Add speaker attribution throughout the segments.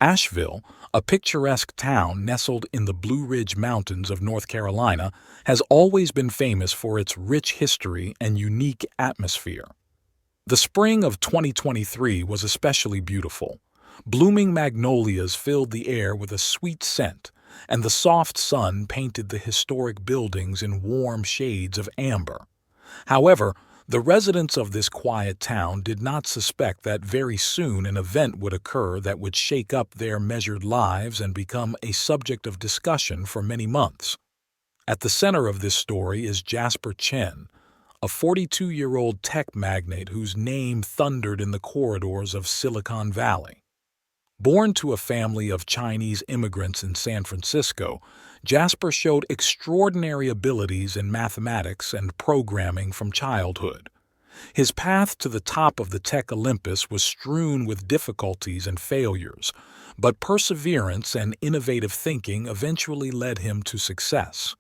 Speaker 1: Asheville, a picturesque town nestled in the Blue Ridge Mountains of North Carolina, has always been famous for its rich history and unique atmosphere. The spring of 2023 was especially beautiful. Blooming magnolias filled the air with a sweet scent, and the soft sun painted the historic buildings in warm shades of amber. However, the residents of this quiet town did not suspect that very soon an event would occur that would shake up their measured lives and become a subject of discussion for many months. At the center of this story is Jasper Chen, a 42-year-old tech magnate whose name thundered in the corridors of Silicon Valley. Born to a family of Chinese immigrants in San Francisco, Jasper showed extraordinary abilities in mathematics and programming from childhood. His path to the top of the tech Olympus was strewn with difficulties and failures, but perseverance and innovative thinking eventually led him to success.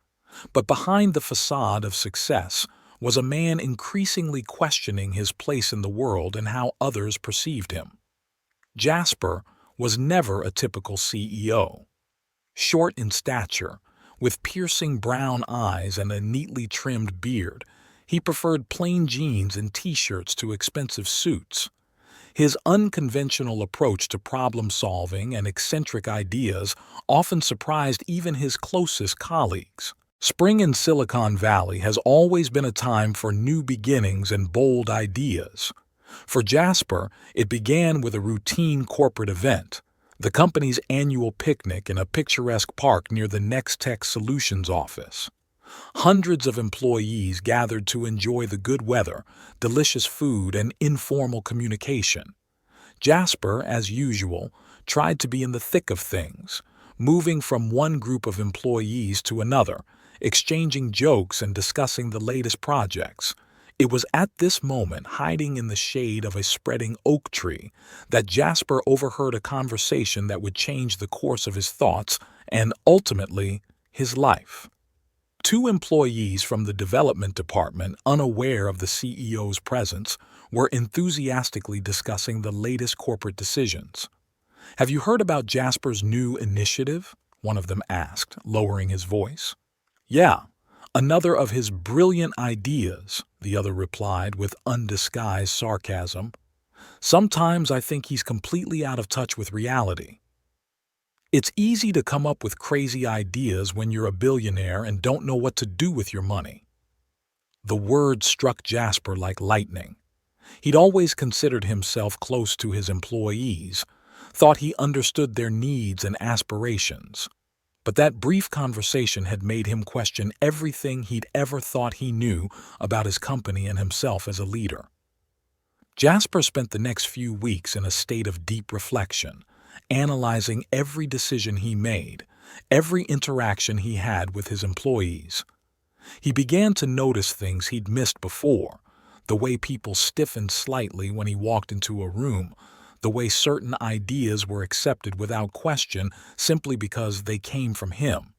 Speaker 1: But behind the facade of success was a man increasingly questioning his place in the world and how others perceived him. Jasper was never a typical CEO. Short in stature, with piercing brown eyes and a neatly trimmed beard, he preferred plain jeans and t-shirts to expensive suits. His unconventional approach to problem-solving and eccentric ideas often surprised even his closest colleagues. Spring in Silicon Valley has always been a time for new beginnings and bold ideas. For Jasper, it began with a routine corporate event, the company's annual picnic in a picturesque park near the Next Tech Solutions office. Hundreds of employees gathered to enjoy the good weather, delicious food, and informal communication. Jasper, as usual, tried to be in the thick of things, moving from one group of employees to another, exchanging jokes and discussing the latest projects. It was at this moment, hiding in the shade of a spreading oak tree, that Jasper overheard a conversation that would change the course of his thoughts and, ultimately, his life. Two employees from the development department, unaware of the CEO's presence, were enthusiastically discussing the latest corporate decisions. "Have you heard about Jasper's new initiative?" one of them asked, lowering his voice. "Yeah, another of his brilliant ideas," the other replied with undisguised sarcasm. "Sometimes I think he's completely out of touch with reality." It's easy to come up with crazy ideas when you're a billionaire and don't know what to do with your money. The word struck Jasper like lightning. He'd always considered himself close to his employees, thought he understood their needs and aspirations. But that brief conversation had made him question everything he'd ever thought he knew about his company and himself as a leader. Jasper spent the next few weeks in a state of deep reflection, analyzing every decision he made, every interaction he had with his employees. He began to notice things he'd missed before, the way people stiffened slightly when he walked into a room, the way certain ideas were accepted without question simply because they came from him.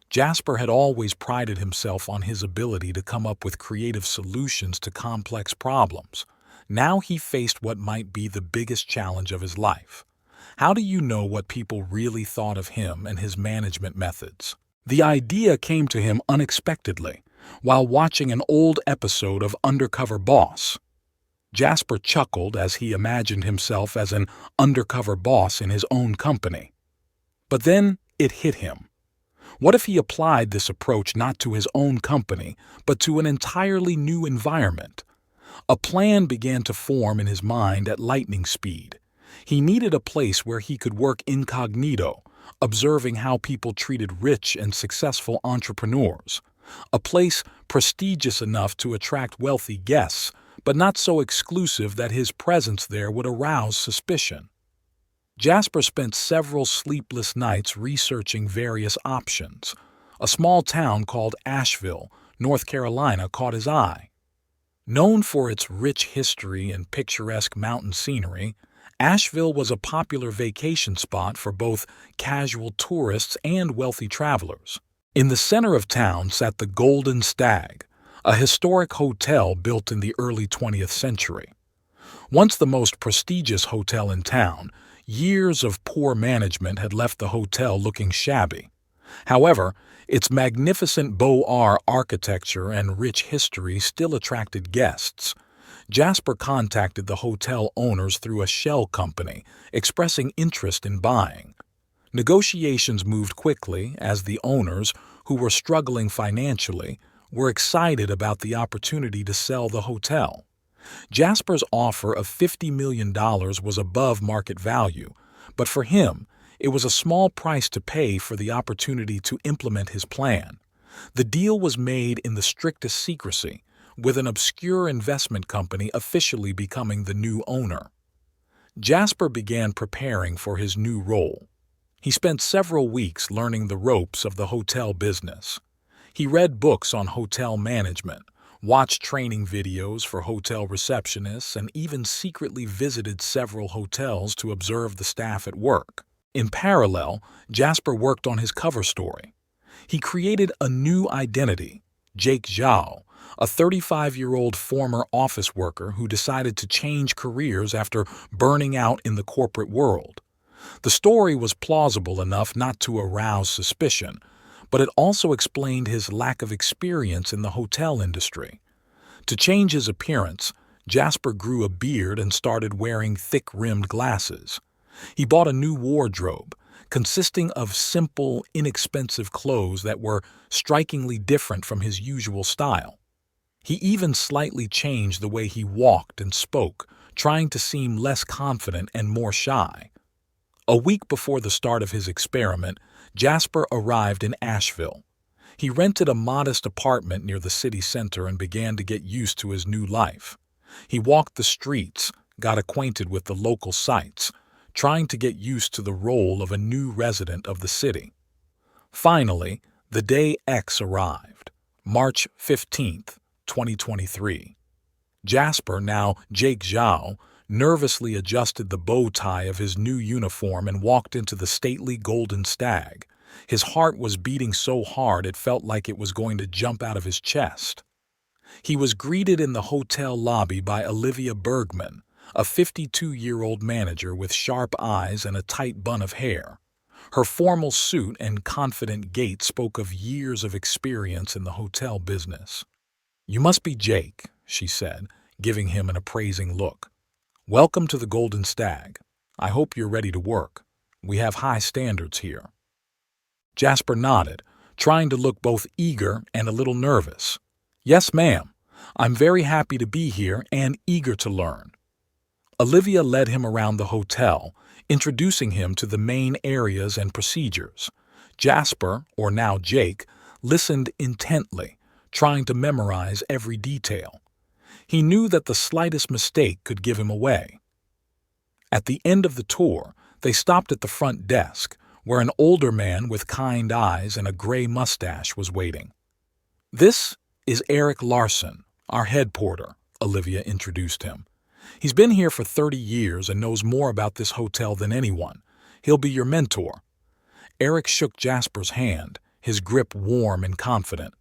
Speaker 1: Jasper had always prided himself on his ability to come up with creative solutions to complex problems. Now he faced what might be the biggest challenge of his life. How do you know what people really thought of him and his management methods? The idea came to him unexpectedly, while watching an old episode of Undercover Boss. Jasper chuckled as he imagined himself as an undercover boss in his own company. But then it hit him. What if he applied this approach not to his own company, but to an entirely new environment? A plan began to form in his mind at lightning speed. He needed a place where he could work incognito, observing how people treated rich and successful entrepreneurs. A place prestigious enough to attract wealthy guests, but not so exclusive that his presence there would arouse suspicion. Jasper spent several sleepless nights researching various options. A small town called Asheville, North Carolina, caught his eye. Known for its rich history and picturesque mountain scenery, Asheville was a popular vacation spot for both casual tourists and wealthy travelers. In the center of town sat the Golden Stag, a historic hotel built in the early 20th century. Once the most prestigious hotel in town, Years of poor management had left the hotel looking shabby. However, its magnificent Beaux-Arts architecture and rich history still attracted guests. Jasper contacted the hotel owners through a shell company, expressing interest in buying. Negotiations moved quickly as the owners, who were struggling financially, were excited about the opportunity to sell the hotel. Jasper's offer of $50 million was above market value, but for him, it was a small price to pay for the opportunity to implement his plan. The deal was made in the strictest secrecy, with an obscure investment company officially becoming the new owner. Jasper began preparing for his new role. He spent several weeks learning the ropes of the hotel business. He read books on hotel management, watched training videos for hotel receptionists, and even secretly visited several hotels to observe the staff at work. In parallel, Jasper worked on his cover story. He created a new identity, Jake Zhao, a 35-year-old former office worker who decided to change careers after burning out in the corporate world. The story was plausible enough not to arouse suspicion, but it also explained his lack of experience in the hotel industry. To change his appearance, Jasper grew a beard and started wearing thick-rimmed glasses. He bought a new wardrobe, consisting of simple, inexpensive clothes that were strikingly different from his usual style. He even slightly changed the way he walked and spoke, trying to seem less confident and more shy. A week before the start of his experiment, Jasper arrived in Asheville. He rented a modest apartment near the city center and began to get used to his new life. He walked the streets, got acquainted with the local sights, trying to get used to the role of a new resident of the city. Finally, the day X arrived, March 15th, 2023. Jasper, now Jake Zhao, nervously adjusted the bow tie of his new uniform and walked into the stately Golden Stag. His heart was beating so hard it felt like it was going to jump out of his chest. He was greeted in the hotel lobby by Olivia Bergman, a 52-year-old manager with sharp eyes and a tight bun of hair. Her formal suit and confident gait spoke of years of experience in the hotel business. "You must be Jake," she said, giving him an appraising look. "Welcome to the Golden Stag. I hope you're ready to work. We have high standards here." Jasper nodded, trying to look both eager and a little nervous. "Yes, ma'am. I'm very happy to be here and eager to learn." Olivia led him around the hotel, introducing him to the main areas and procedures. Jasper, or now Jake, listened intently, trying to memorize every detail. He knew that the slightest mistake could give him away. At the end of the tour, they stopped at the front desk, where an older man with kind eyes and a gray mustache was waiting. "This is Eric Larson, our head porter," Olivia introduced him. "He's been here for 30 years and knows more about this hotel than anyone. He'll be your mentor." Eric shook Jasper's hand, his grip warm and confident.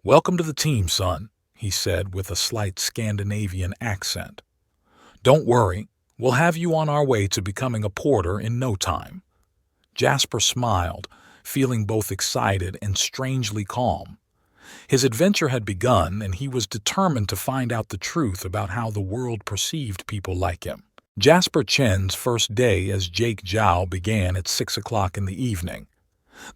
Speaker 1: "Welcome to the team, son," he said with a slight Scandinavian accent. "Don't worry, we'll have you on our way to becoming a porter in no time." Jasper smiled, feeling both excited and strangely calm. His adventure had begun, and he was determined to find out the truth about how the world perceived people like him. Jasper Chen's first day as Jake Zhao began at 6 o'clock in the evening.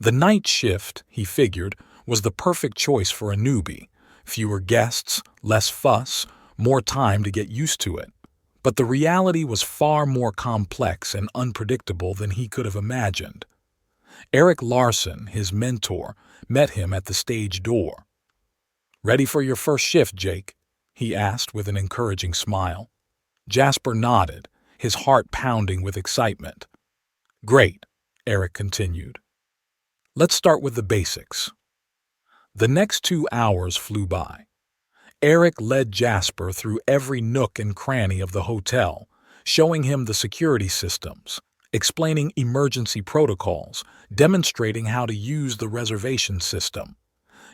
Speaker 1: The night shift, he figured, was the perfect choice for a newbie. Fewer guests, less fuss, more time to get used to it. But the reality was far more complex and unpredictable than he could have imagined. Eric Larson, his mentor, met him at the stage door. "Ready for your first shift, Jake?" he asked with an encouraging smile. Jasper nodded, his heart pounding with excitement. "Great," Eric continued. "Let's start with the basics." The next 2 hours flew by. Eric led Jasper through every nook and cranny of the hotel, showing him the security systems, explaining emergency protocols, demonstrating how to use the reservation system.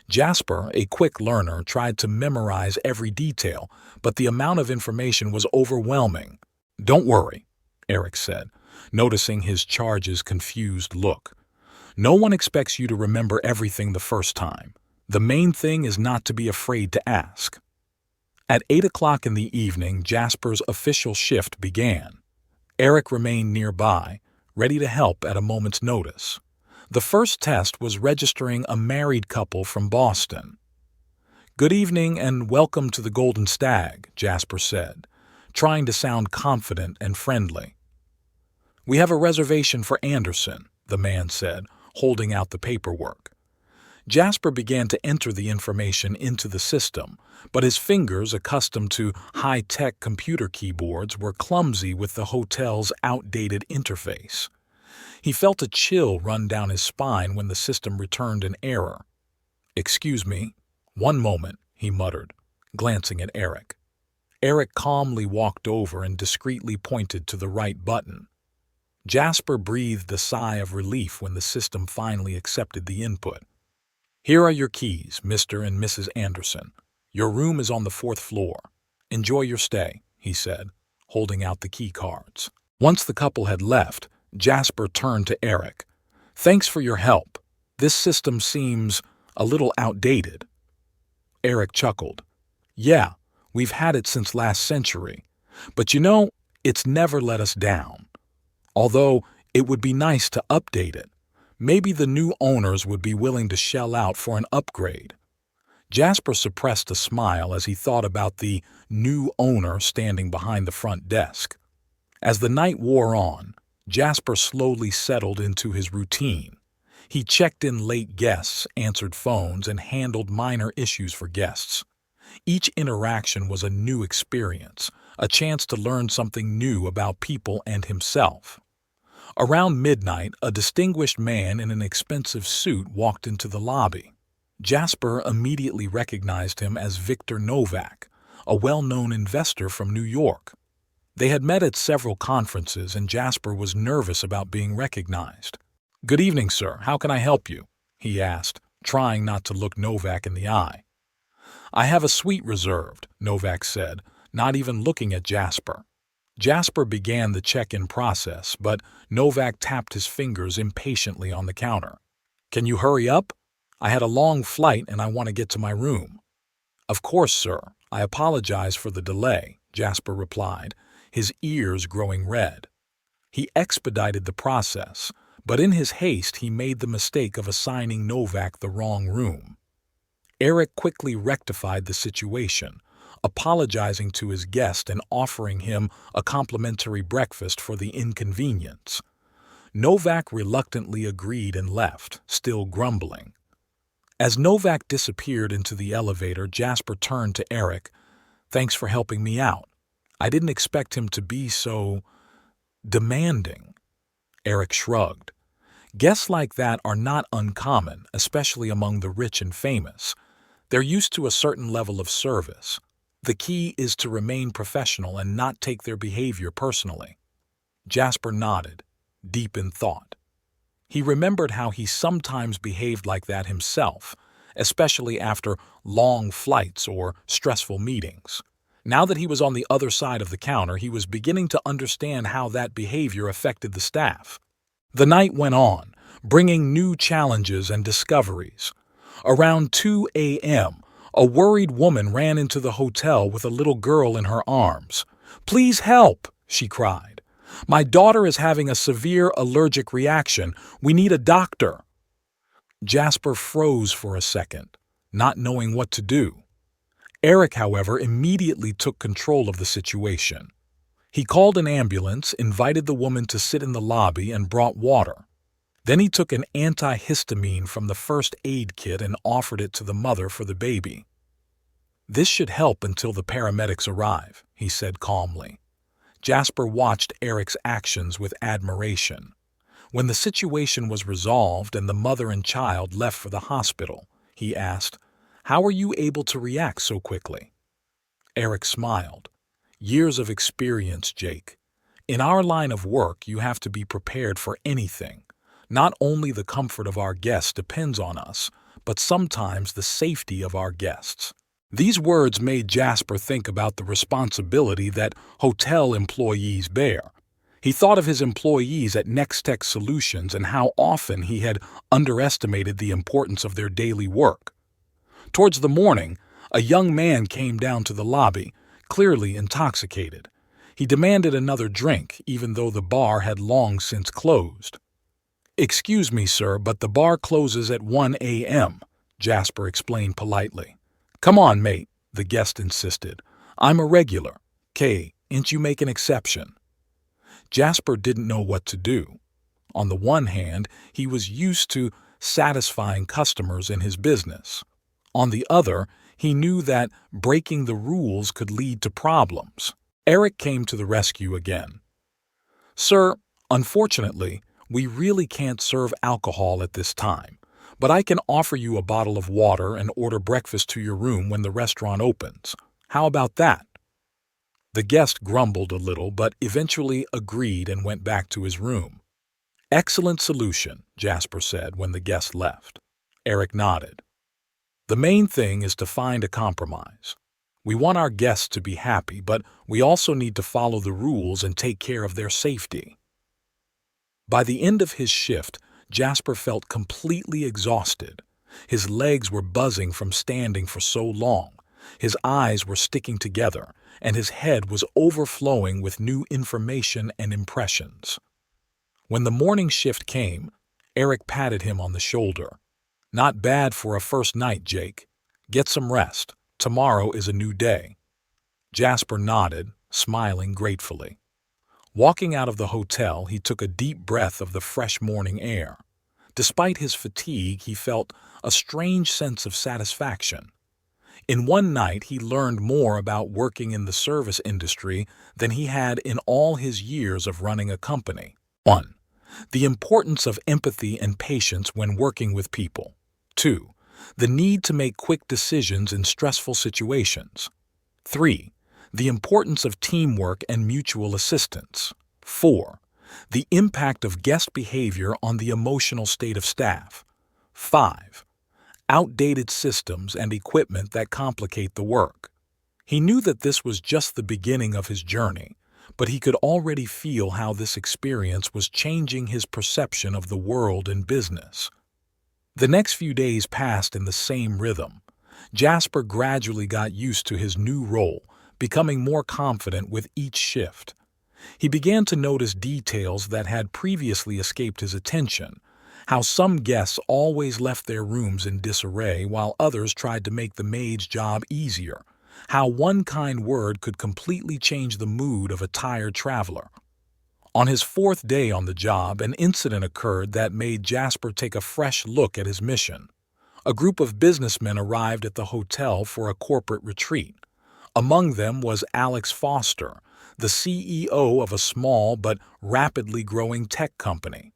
Speaker 1: Jasper, a quick learner, tried to memorize every detail, but the amount of information was overwhelming. "Don't worry," Eric said. noticing his charge's confused look. "No one expects you to remember everything the first time. The main thing is not to be afraid to ask." At 8 o'clock in the evening, Jasper's official shift began. Eric remained nearby, ready to help at a moment's notice. The first test was registering a married couple from Boston. "Good evening and welcome to the Golden Stag," Jasper said, trying to sound confident and friendly. "We have a reservation for Anderson," the man said, holding out the paperwork. Jasper began to enter the information into the system, but his fingers, accustomed to high-tech computer keyboards, were clumsy with the hotel's outdated interface. He felt a chill run down his spine when the system returned an error. "Excuse me, one moment," he muttered, glancing at Eric. Eric calmly walked over and discreetly pointed to the right button. Jasper breathed a sigh of relief when the system finally accepted the input. "Here are your keys, Mr. and Mrs. Anderson. Your room is on the 4th floor. Enjoy your stay," he said, holding out the key cards. Once the couple had left, Jasper turned to Eric. "Thanks for your help. This system seems a little outdated." Eric chuckled. "Yeah, we've had it since last century. But you know, it's never let us down. Although it would be nice to update it. Maybe the new owners would be willing to shell out for an upgrade." Jasper suppressed a smile as he thought about the new owner standing behind the front desk. As the night wore on, Jasper slowly settled into his routine. He checked in late guests, answered phones, and handled minor issues for guests. Each interaction was a new experience, a chance to learn something new about people and himself. Around midnight, a distinguished man in an expensive suit walked into the lobby. Jasper immediately recognized him as Victor Novak, a well-known investor from New York. They had met at several conferences, and Jasper was nervous about being recognized. "Good evening, sir. How can I help you?" he asked, trying not to look Novak in the eye. "I have a suite reserved," Novak said, not even looking at Jasper. Jasper began the check-in process, but Novak tapped his fingers impatiently on the counter. "Can you hurry up? I had a long flight and I want to get to my room." "Of course, sir. I apologize for the delay," Jasper replied, his ears growing red. He expedited the process, but in his haste he made the mistake of assigning Novak the wrong room. Eric quickly rectified the situation, apologizing to his guest and offering him a complimentary breakfast for the inconvenience. Novak reluctantly agreed and left, still grumbling. As Novak disappeared into the elevator, Jasper turned to Eric. "Thanks for helping me out. I didn't expect him to be so demanding." Eric shrugged. Guests like that are not uncommon, especially among the rich and famous. They're used to a certain level of service. The key is to remain professional and not take their behavior personally. Jasper nodded, deep in thought. He remembered how he sometimes behaved like that himself, especially after long flights or stressful meetings. Now that he was on the other side of the counter, he was beginning to understand how that behavior affected the staff. The night went on, bringing new challenges and discoveries. Around 2 a.m., a worried woman ran into the hotel with a little girl in her arms. "Please help," she cried. "My daughter is having a severe allergic reaction. We need a doctor." Jasper froze for a second, not knowing what to do. Eric, however, immediately took control of the situation. He called an ambulance, invited the woman to sit in the lobby, and brought water. Then he took an antihistamine from the first aid kit and offered it to the mother for the baby. "This should help until the paramedics arrive," he said calmly. Jasper watched Eric's actions with admiration. When the situation was resolved and the mother and child left for the hospital, he asked, "How are you able to react so quickly?" Eric smiled. "Years of experience, Jake. In our line of work, you have to be prepared for anything. Not only the comfort of our guests depends on us, but sometimes the safety of our guests." These words made Jasper think about the responsibility that hotel employees bear. He thought of his employees at Nextech Solutions and how often he had underestimated the importance of their daily work. Towards the morning, a young man came down to the lobby, clearly intoxicated. He demanded another drink, even though the bar had long since closed. "Excuse me, sir, but the bar closes at 1 a.m., Jasper explained politely. "Come on, mate," the guest insisted. "I'm a regular. Ain't you make an exception?" Jasper didn't know what to do. On the one hand, he was used to satisfying customers in his business. On the other, he knew that breaking the rules could lead to problems. Eric came to the rescue again. "Sir, unfortunately, we really can't serve alcohol at this time, but I can offer you a bottle of water and order breakfast to your room when the restaurant opens. How about that?" The guest grumbled a little, but eventually agreed and went back to his room. "Excellent solution," Jasper said when the guest left. Eric nodded. "The main thing is to find a compromise. We want our guests to be happy, but we also need to follow the rules and take care of their safety." By the end of his shift, Jasper felt completely exhausted. His legs were buzzing from standing for so long. His eyes were sticking together, and his head was overflowing with new information and impressions. When the morning shift came, Eric patted him on the shoulder. "Not bad for a first night, Jake. Get some rest. Tomorrow is a new day." Jasper nodded, smiling gratefully. Walking out of the hotel, he took a deep breath of the fresh morning air. Despite his fatigue, he felt a strange sense of satisfaction. In one night, he learned more about working in the service industry than he had in all his years of running a company. 1. The importance of empathy and patience when working with people. 2. The need to make quick decisions in stressful situations. 3. The importance of teamwork and mutual assistance. 4. The impact of guest behavior on the emotional state of staff. 5. Outdated systems and equipment that complicate the work. He knew that this was just the beginning of his journey, but he could already feel how this experience was changing his perception of the world and business. The next few days passed in the same rhythm. Jasper gradually got used to his new role, becoming more confident with each shift. He began to notice details that had previously escaped his attention, how some guests always left their rooms in disarray while others tried to make the maid's job easier, how one kind word could completely change the mood of a tired traveler. On his fourth day on the job, an incident occurred that made Jasper take a fresh look at his mission. A group of businessmen arrived at the hotel for a corporate retreat. Among them was Alex Foster, the CEO of a small but rapidly growing tech company.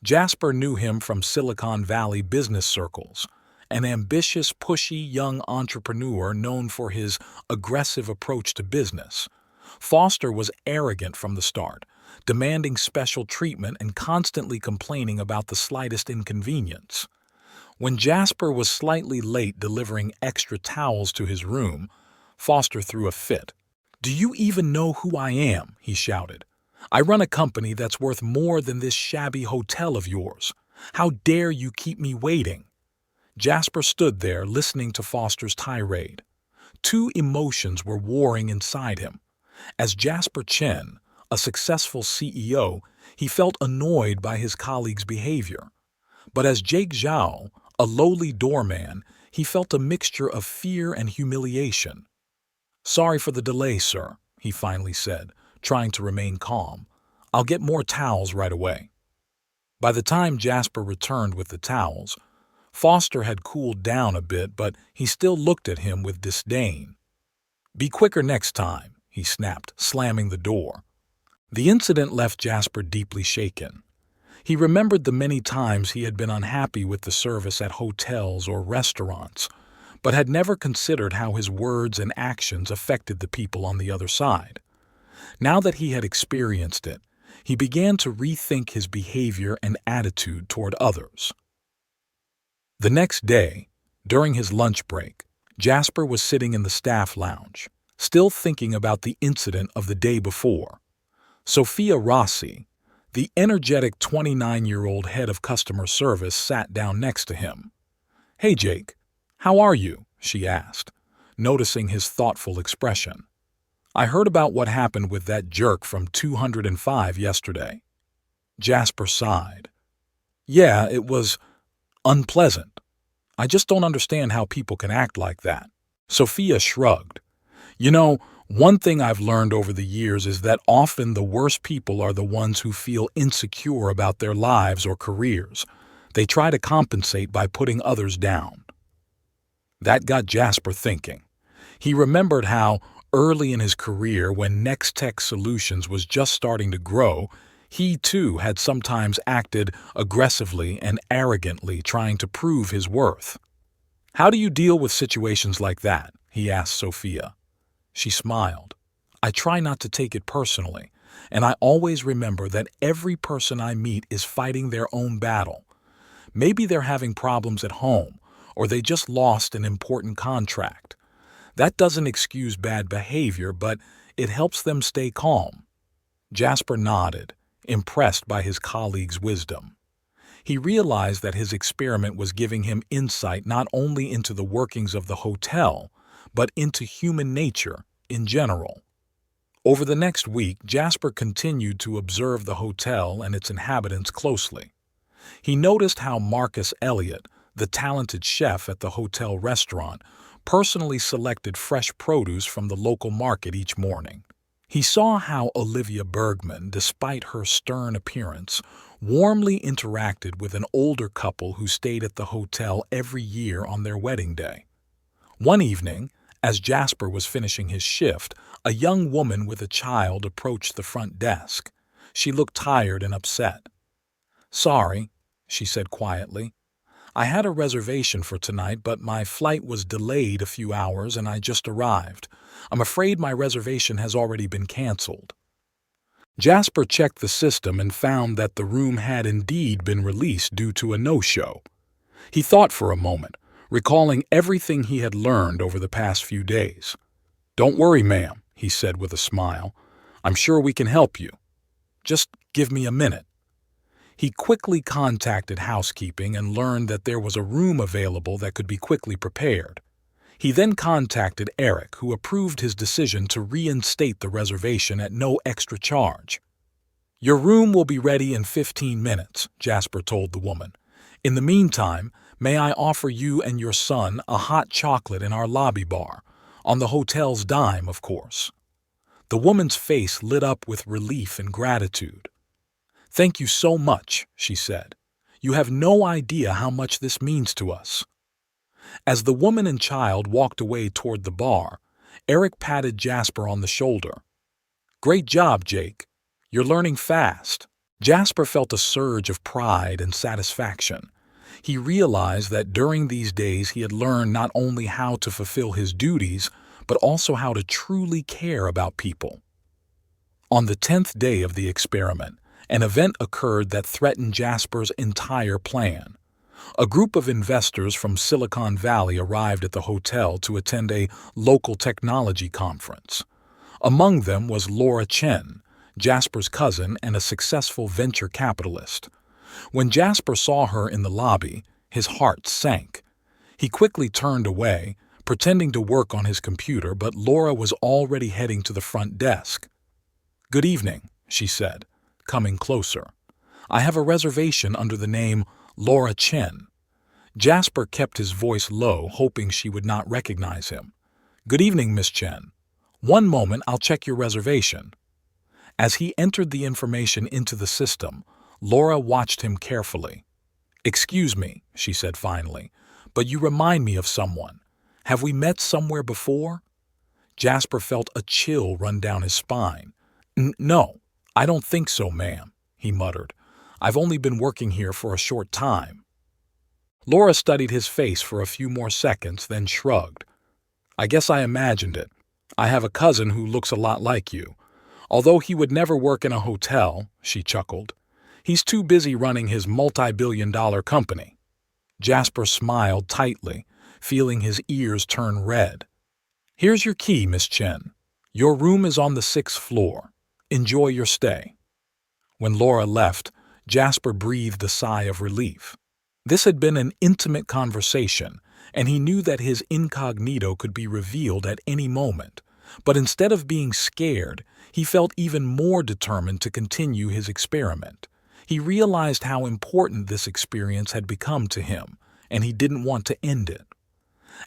Speaker 1: Jasper knew him from Silicon Valley business circles, an ambitious, pushy young entrepreneur known for his aggressive approach to business. Foster was arrogant from the start, demanding special treatment and constantly complaining about the slightest inconvenience. When Jasper was slightly late delivering extra towels to his room, Foster threw a fit. "Do you even know who I am?" he shouted. "I run a company that's worth more than this shabby hotel of yours. How dare you keep me waiting?" Jasper stood there listening to Foster's tirade. Two emotions were warring inside him. As Jasper Chen, a successful CEO, he felt annoyed by his colleagues' behavior. But as Jake Zhao, a lowly doorman, he felt a mixture of fear and humiliation. "Sorry for the delay, sir," he finally said, trying to remain calm. "I'll get more towels right away." By the time Jasper returned with the towels, Foster had cooled down a bit, but he still looked at him with disdain. "Be quicker next time," he snapped, slamming the door. The incident left Jasper deeply shaken. He remembered the many times he had been unhappy with the service at hotels or restaurants, but had never considered how his words and actions affected the people on the other side. Now that he had experienced it, he began to rethink his behavior and attitude toward others. The next day, during his lunch break, Jasper was sitting in the staff lounge, still thinking about the incident of the day before. Sophia Rossi, the energetic 29-year-old head of customer service, sat down next to him. "Hey, Jake, how are you?" she asked, noticing his thoughtful expression. "I heard about what happened with that jerk from 205 yesterday." Jasper sighed. "Yeah, it was unpleasant. I just don't understand how people can act like that." Sophia shrugged. "You know, one thing I've learned over the years is that often the worst people are the ones who feel insecure about their lives or careers. They try to compensate by putting others down." That got Jasper thinking. He remembered how, early in his career, when Next Tech Solutions was just starting to grow, he too had sometimes acted aggressively and arrogantly, trying to prove his worth. "How do you deal with situations like that?" he asked Sophia. She smiled. "I try not to take it personally, and I always remember that every person I meet is fighting their own battle. Maybe they're having problems at home, or they just lost an important contract. That doesn't excuse bad behavior, but it helps them stay calm." Jasper nodded, impressed by his colleague's wisdom. He realized that his experiment was giving him insight not only into the workings of the hotel, but into human nature in general. Over the next week, Jasper continued to observe the hotel and its inhabitants closely. He noticed how Marcus Elliott, the talented chef at the hotel restaurant, personally selected fresh produce from the local market each morning. He saw how Olivia Bergman, despite her stern appearance, warmly interacted with an older couple who stayed at the hotel every year on their wedding day. One evening, as Jasper was finishing his shift, a young woman with a child approached the front desk. She looked tired and upset. "Sorry," she said quietly. "I had a reservation for tonight, but my flight was delayed a few hours and I just arrived. I'm afraid my reservation has already been canceled." Jasper checked the system and found that the room had indeed been released due to a no-show. He thought for a moment, recalling everything he had learned over the past few days. "Don't worry, ma'am," he said with a smile. "I'm sure we can help you. Just give me a minute." He quickly contacted housekeeping and learned that there was a room available that could be quickly prepared. He then contacted Eric, who approved his decision to reinstate the reservation at no extra charge. "Your room will be ready in 15 minutes, Jasper told the woman. "In the meantime, may I offer you and your son a hot chocolate in our lobby bar, on the hotel's dime, of course." The woman's face lit up with relief and gratitude. "Thank you so much," she said. "You have no idea how much this means to us." As the woman and child walked away toward the bar, Eric patted Jasper on the shoulder. "Great job, Jake. You're learning fast." Jasper felt a surge of pride and satisfaction. He realized that during these days he had learned not only how to fulfill his duties, but also how to truly care about people. On the 10th day of the experiment, an event occurred that threatened Jasper's entire plan. A group of investors from Silicon Valley arrived at the hotel to attend a local technology conference. Among them was Laura Chen, Jasper's cousin and a successful venture capitalist. When Jasper saw her in the lobby, his heart sank. He quickly turned away, pretending to work on his computer, but Laura was already heading to the front desk. "Good evening," she said, coming closer. "I have a reservation under the name Laura Chen." Jasper kept his voice low, hoping she would not recognize him. "Good evening, Miss Chen. One moment, I'll check your reservation." As he entered the information into the system, Laura watched him carefully. "Excuse me," she said finally, "but you remind me of someone. Have we met somewhere before?" Jasper felt a chill run down his spine. No, I don't think so, ma'am," he muttered. "I've only been working here for a short time." Laura studied his face for a few more seconds, then shrugged. "I guess I imagined it. I have a cousin who looks a lot like you. Although he would never work in a hotel," she chuckled. "He's too busy running his multi-billion-dollar company." Jasper smiled tightly, feeling his ears turn red. "Here's your key, Miss Chen. Your room is on the 6th floor. Enjoy your stay." When Laura left, Jasper breathed a sigh of relief. This had been an intimate conversation, and he knew that his incognito could be revealed at any moment. But instead of being scared, he felt even more determined to continue his experiment. He realized how important this experience had become to him, and he didn't want to end it.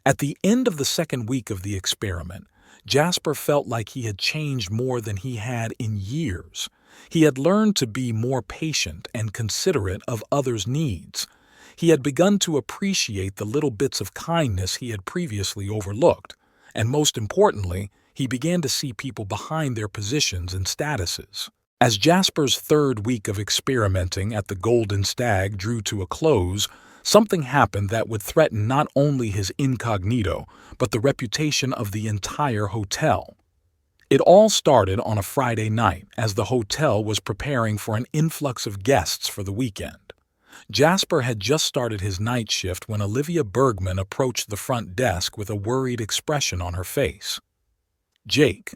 Speaker 1: At the end of the second week of the experiment, Jasper felt like he had changed more than he had in years. He had learned to be more patient and considerate of others' needs. He had begun to appreciate the little bits of kindness he had previously overlooked, and most importantly, he began to see people behind their positions and statuses. As Jasper's third week of experimenting at the Golden Stag drew to a close, something happened that would threaten not only his incognito, but the reputation of the entire hotel. It all started on a Friday night as the hotel was preparing for an influx of guests for the weekend. Jasper had just started his night shift when Olivia Bergman approached the front desk with a worried expression on her face. "Jake,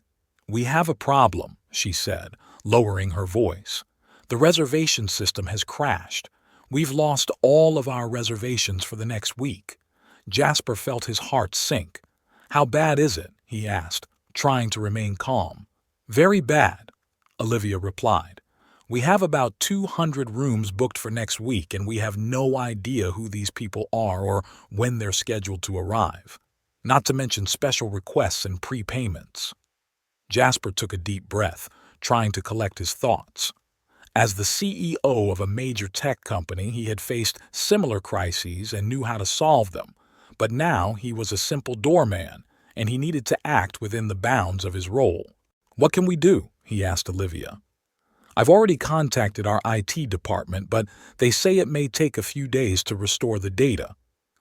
Speaker 1: we have a problem," she said, lowering her voice. "The reservation system has crashed. We've lost all of our reservations for the next week." Jasper felt his heart sink. "How bad is it?" he asked, trying to remain calm. "Very bad," Olivia replied. "We have about 200 rooms booked for next week, and we have no idea who these people are or when they're scheduled to arrive. Not to mention special requests and prepayments." Jasper took a deep breath, trying to collect his thoughts. As the CEO of a major tech company, he had faced similar crises and knew how to solve them. But now he was a simple doorman, and he needed to act within the bounds of his role. "What can we do?" he asked Olivia. "I've already contacted our IT department, but they say it may take a few days to restore the data."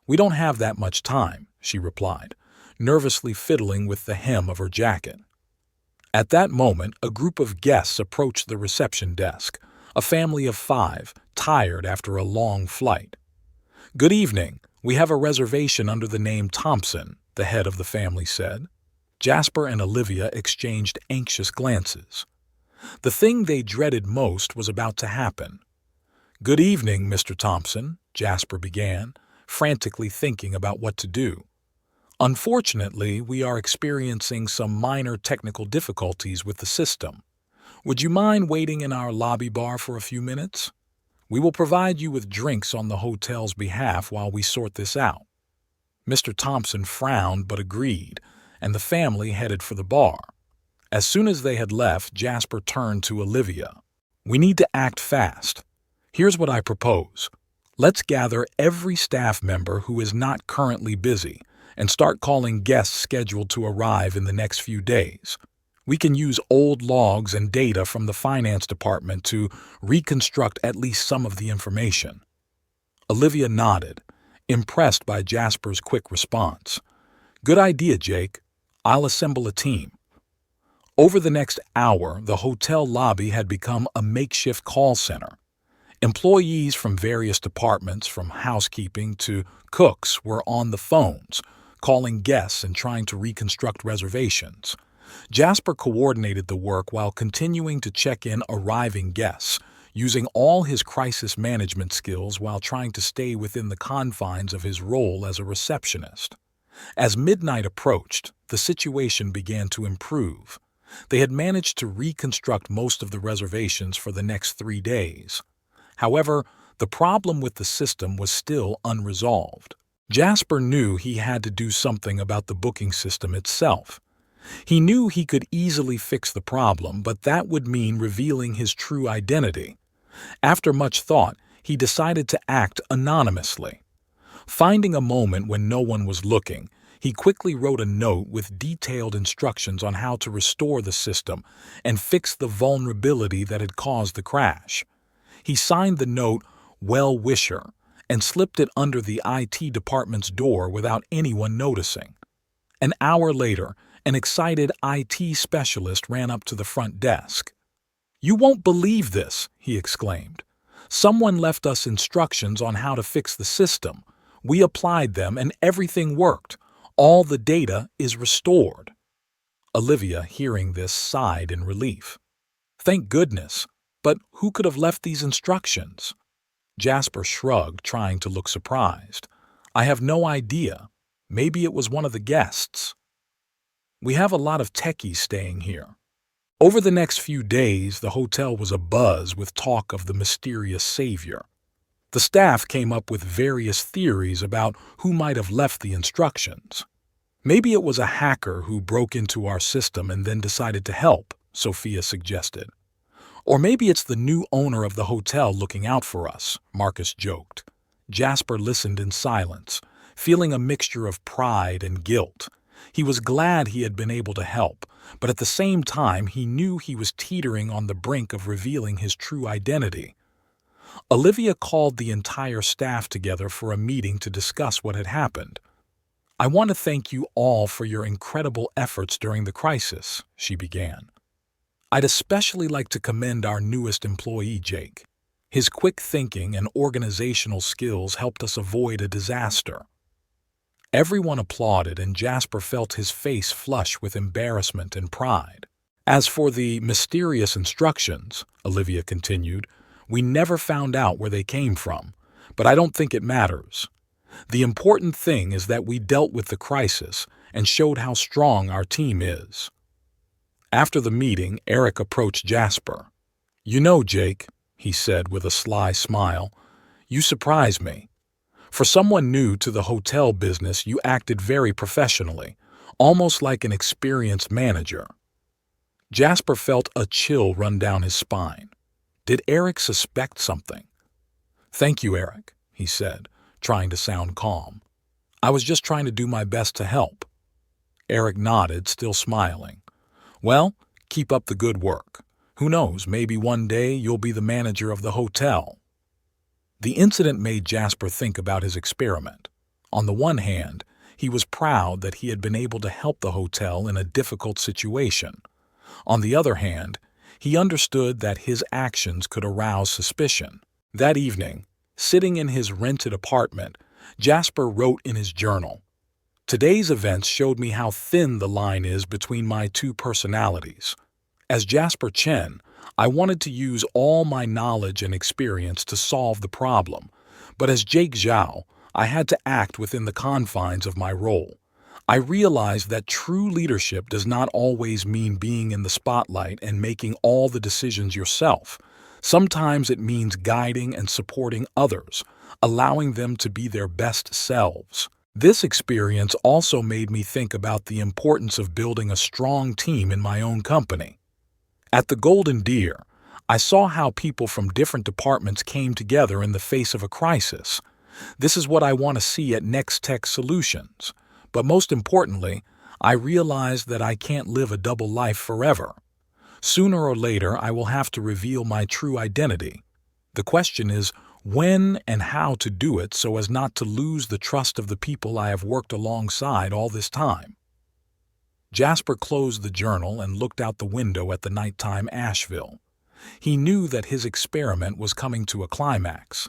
Speaker 1: "We don't have that much time," she replied, nervously fiddling with the hem of her jacket. At that moment, a group of guests approached the reception desk, a family of 5, tired after a long flight. "Good evening. We have a reservation under the name Thompson," the head of the family said. Jasper and Olivia exchanged anxious glances. The thing they dreaded most was about to happen. "Good evening, Mr. Thompson," Jasper began, frantically thinking about what to do. "Unfortunately, we are experiencing some minor technical difficulties with the system. Would you mind waiting in our lobby bar for a few minutes? We will provide you with drinks on the hotel's behalf while we sort this out." Mr. Thompson frowned but agreed, and the family headed for the bar. As soon as they had left, Jasper turned to Olivia. "We need to act fast. Here's what I propose. Let's gather every staff member who is not currently busy and start calling guests scheduled to arrive in the next few days. We can use old logs and data from the finance department to reconstruct at least some of the information." Olivia nodded, impressed by Jasper's quick response. "Good idea, Jake. I'll assemble a team." Over the next hour, the hotel lobby had become a makeshift call center. Employees from various departments, from housekeeping to cooks, were on the phones, calling guests and trying to reconstruct reservations. Jasper coordinated the work while continuing to check in arriving guests, using all his crisis management skills while trying to stay within the confines of his role as a receptionist. As midnight approached, the situation began to improve. They had managed to reconstruct most of the reservations for the next 3 days. However, the problem with the system was still unresolved. Jasper knew he had to do something about the booking system itself. He knew he could easily fix the problem, but that would mean revealing his true identity. After much thought, he decided to act anonymously. Finding a moment when no one was looking, he quickly wrote a note with detailed instructions on how to restore the system and fix the vulnerability that had caused the crash. He signed the note "Well Wisher" and slipped it under the IT department's door without anyone noticing. An hour later, an excited IT specialist ran up to the front desk. "You won't believe this," he exclaimed. "Someone left us instructions on how to fix the system. We applied them and everything worked. All the data is restored." Olivia, hearing this, sighed in relief. Thank goodness. But who could have left these instructions? Jasper shrugged, trying to look surprised. I have no idea. Maybe it was one of the guests. We have a lot of techies staying here. Over the next few days, the hotel was abuzz with talk of the mysterious savior. The staff came up with various theories about who might have left the instructions. Maybe it was a hacker who broke into our system and then decided to help, Sophia suggested. Or maybe it's the new owner of the hotel looking out for us, Marcus joked. Jasper listened in silence, feeling a mixture of pride and guilt. He was glad he had been able to help, but at the same time he knew he was teetering on the brink of revealing his true identity. Olivia called the entire staff together for a meeting to discuss what had happened. I want to thank you all for your incredible efforts during the crisis, she began. I'd especially like to commend our newest employee, Jake. His quick thinking and organizational skills helped us avoid a disaster. Everyone applauded, and Jasper felt his face flush with embarrassment and pride. As for the mysterious instructions, Olivia continued, we never found out where they came from, but I don't think it matters. The important thing is that we dealt with the crisis and showed how strong our team is. After the meeting, Eric approached Jasper. You know, Jake, he said with a sly smile, you surprise me. For someone new to the hotel business, you acted very professionally, almost like an experienced manager. Jasper felt a chill run down his spine. Did Eric suspect something? Thank you, Eric, he said, trying to sound calm. I was just trying to do my best to help. Eric nodded, still smiling. Well, keep up the good work. Who knows, maybe one day you'll be the manager of the hotel. The incident made Jasper think about his experiment. On the one hand, he was proud that he had been able to help the hotel in a difficult situation. On the other hand, he understood that his actions could arouse suspicion. That evening, sitting in his rented apartment, Jasper wrote in his journal, Today's events showed me how thin the line is between my two personalities. As Jasper Chen, I wanted to use all my knowledge and experience to solve the problem, but as Jake Zhao, I had to act within the confines of my role. I realized that true leadership does not always mean being in the spotlight and making all the decisions yourself. Sometimes it means guiding and supporting others, allowing them to be their best selves. This experience also made me think about the importance of building a strong team in my own company. At the Golden Deer, I saw how people from different departments came together in the face of a crisis. This is what I want to see at Next Tech Solutions. But most importantly, I realized that I can't live a double life forever. Sooner or later, I will have to reveal my true identity. The question is, when and how to do it so as not to lose the trust of the people I have worked alongside all this time. Jasper closed the journal and looked out the window at the nighttime Asheville. He knew that his experiment was coming to a climax.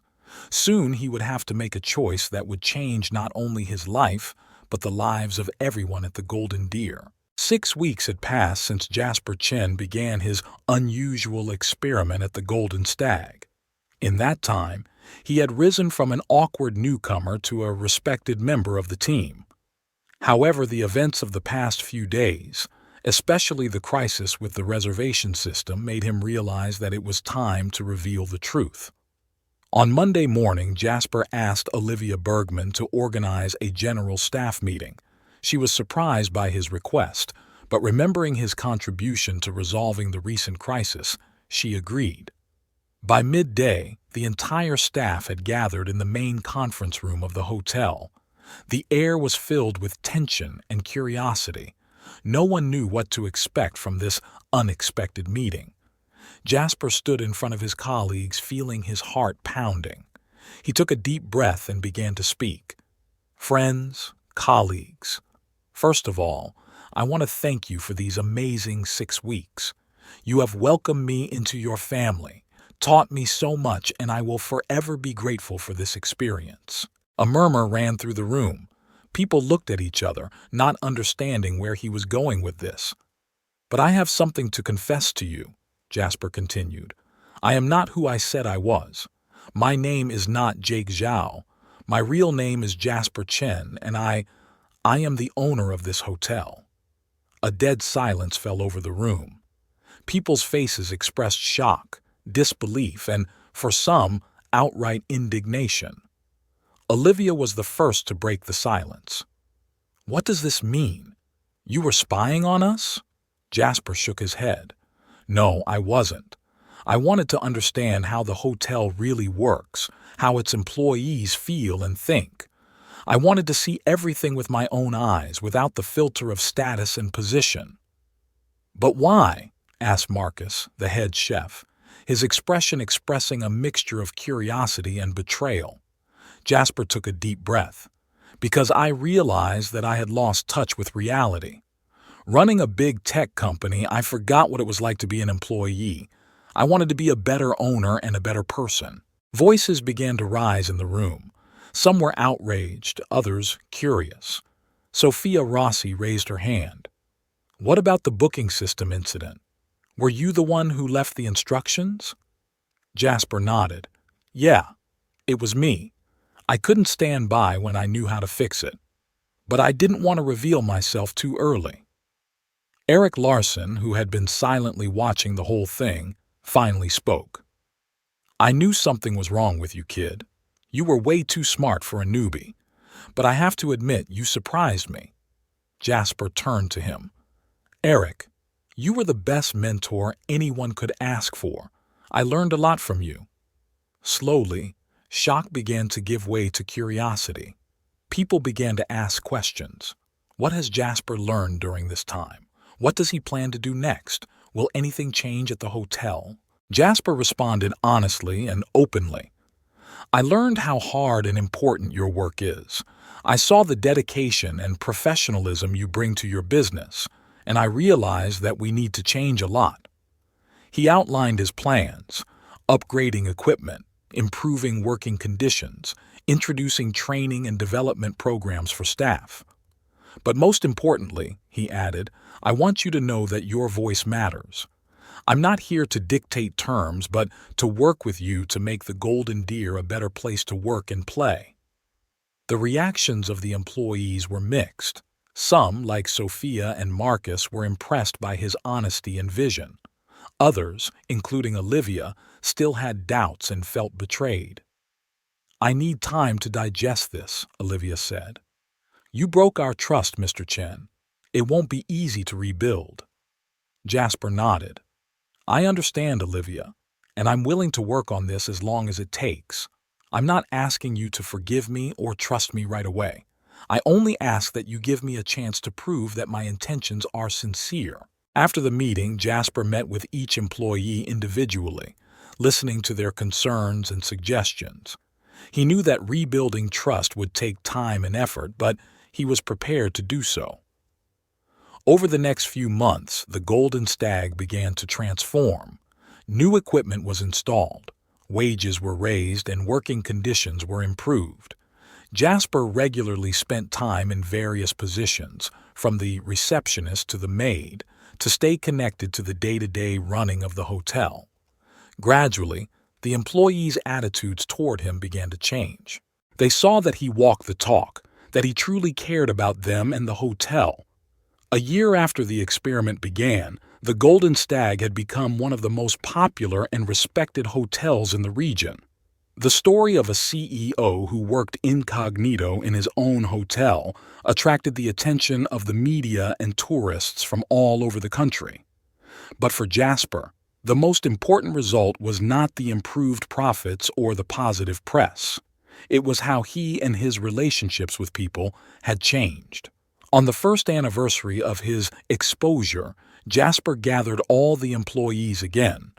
Speaker 1: Soon he would have to make a choice that would change not only his life, but the lives of everyone at the Golden Deer. 6 weeks had passed since Jasper Chen began his unusual experiment at the Golden Stag. In that time, he had risen from an awkward newcomer to a respected member of the team. However, the events of the past few days, especially the crisis with the reservation system, made him realize that it was time to reveal the truth. On Monday morning, Jasper asked Olivia Bergman to organize a general staff meeting. She was surprised by his request, but remembering his contribution to resolving the recent crisis, she agreed. By midday, the entire staff had gathered in the main conference room of the hotel. The air was filled with tension and curiosity. No one knew what to expect from this unexpected meeting. Jasper stood in front of his colleagues, feeling his heart pounding. He took a deep breath and began to speak. Friends, colleagues, first of all, I want to thank you for these amazing 6 weeks. You have welcomed me into your family, taught me so much, and I will forever be grateful for this experience. A murmur ran through the room. People looked at each other, not understanding where he was going with this. But I have something to confess to you, Jasper continued. I am not who I said I was. My name is not Jake Zhao. My real name is Jasper Chen, and I am the owner of this hotel. A dead silence fell over the room. People's faces expressed shock, disbelief, and, for some, outright indignation. Olivia was the first to break the silence. What does this mean? You were spying on us? Jasper shook his head. No, I wasn't. I wanted to understand how the hotel really works, how its employees feel and think. I wanted to see everything with my own eyes, without the filter of status and position. But why? Asked Marcus, the head chef, his expression expressing a mixture of curiosity and betrayal. Jasper took a deep breath. Because I realized that I had lost touch with reality. Running a big tech company, I forgot what it was like to be an employee. I wanted to be a better owner and a better person. Voices began to rise in the room. Some were outraged, others curious. Sophia Rossi raised her hand. What about the booking system incident? Were you the one who left the instructions? Jasper nodded. Yeah, it was me. I couldn't stand by when I knew how to fix it. But I didn't want to reveal myself too early. Eric Larson, who had been silently watching the whole thing, finally spoke. I knew something was wrong with you, kid. You were way too smart for a newbie. But I have to admit, you surprised me. Jasper turned to him. Eric, you were the best mentor anyone could ask for. I learned a lot from you. Slowly, shock began to give way to curiosity. People began to ask questions. What has Jasper learned during this time? What does he plan to do next? Will anything change at the hotel? Jasper responded honestly and openly. I learned how hard and important your work is. I saw the dedication and professionalism you bring to your business, and I realized that we need to change a lot. He outlined his plans, upgrading equipment, improving working conditions, introducing training and development programs for staff. But most importantly, he added, I want you to know that your voice matters. I'm not here to dictate terms, but to work with you to make the Golden Deer a better place to work and play. The reactions of the employees were mixed. Some, like Sophia and Marcus, were impressed by his honesty and vision. Others, including Olivia, still had doubts and felt betrayed. I need time to digest this, Olivia said. You broke our trust, Mr. Chen. It won't be easy to rebuild. Jasper nodded. I understand, Olivia, and I'm willing to work on this as long as it takes. I'm not asking you to forgive me or trust me right away. I only ask that you give me a chance to prove that my intentions are sincere. After the meeting, Jasper met with each employee individually, listening to their concerns and suggestions. He knew that rebuilding trust would take time and effort, but he was prepared to do so. Over the next few months, the Golden Stag began to transform. New equipment was installed, wages were raised, and working conditions were improved. Jasper regularly spent time in various positions, from the receptionist to the maid, to stay connected to the day-to-day running of the hotel. Gradually, the employees' attitudes toward him began to change. They saw that he walked the talk, that he truly cared about them and the hotel. A year after the experiment began, the Golden Stag had become one of the most popular and respected hotels in the region. The story of a CEO who worked incognito in his own hotel attracted the attention of the media and tourists from all over the country. But for Jasper, the most important result was not the improved profits or the positive press. It was how he and his relationships with people had changed. On the first anniversary of his exposure, Jasper gathered all the employees again.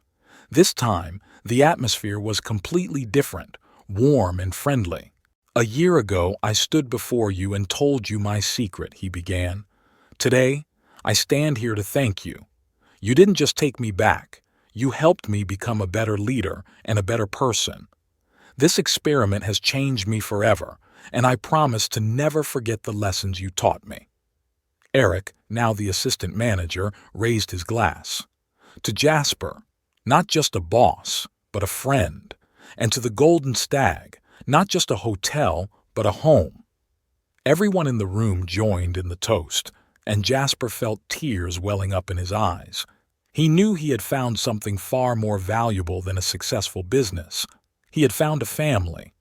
Speaker 1: This time, the atmosphere was completely different, warm and friendly. A year ago, I stood before you and told you my secret, he began. Today, I stand here to thank you. You didn't just take me back. You helped me become a better leader and a better person. This experiment has changed me forever, and I promise to never forget the lessons you taught me. Eric, now the assistant manager, raised his glass. To Jasper, not just a boss, but a friend. And to the Golden Stag, not just a hotel, but a home. Everyone in the room joined in the toast, and Jasper felt tears welling up in his eyes. He knew he had found something far more valuable than a successful business. He had found a family,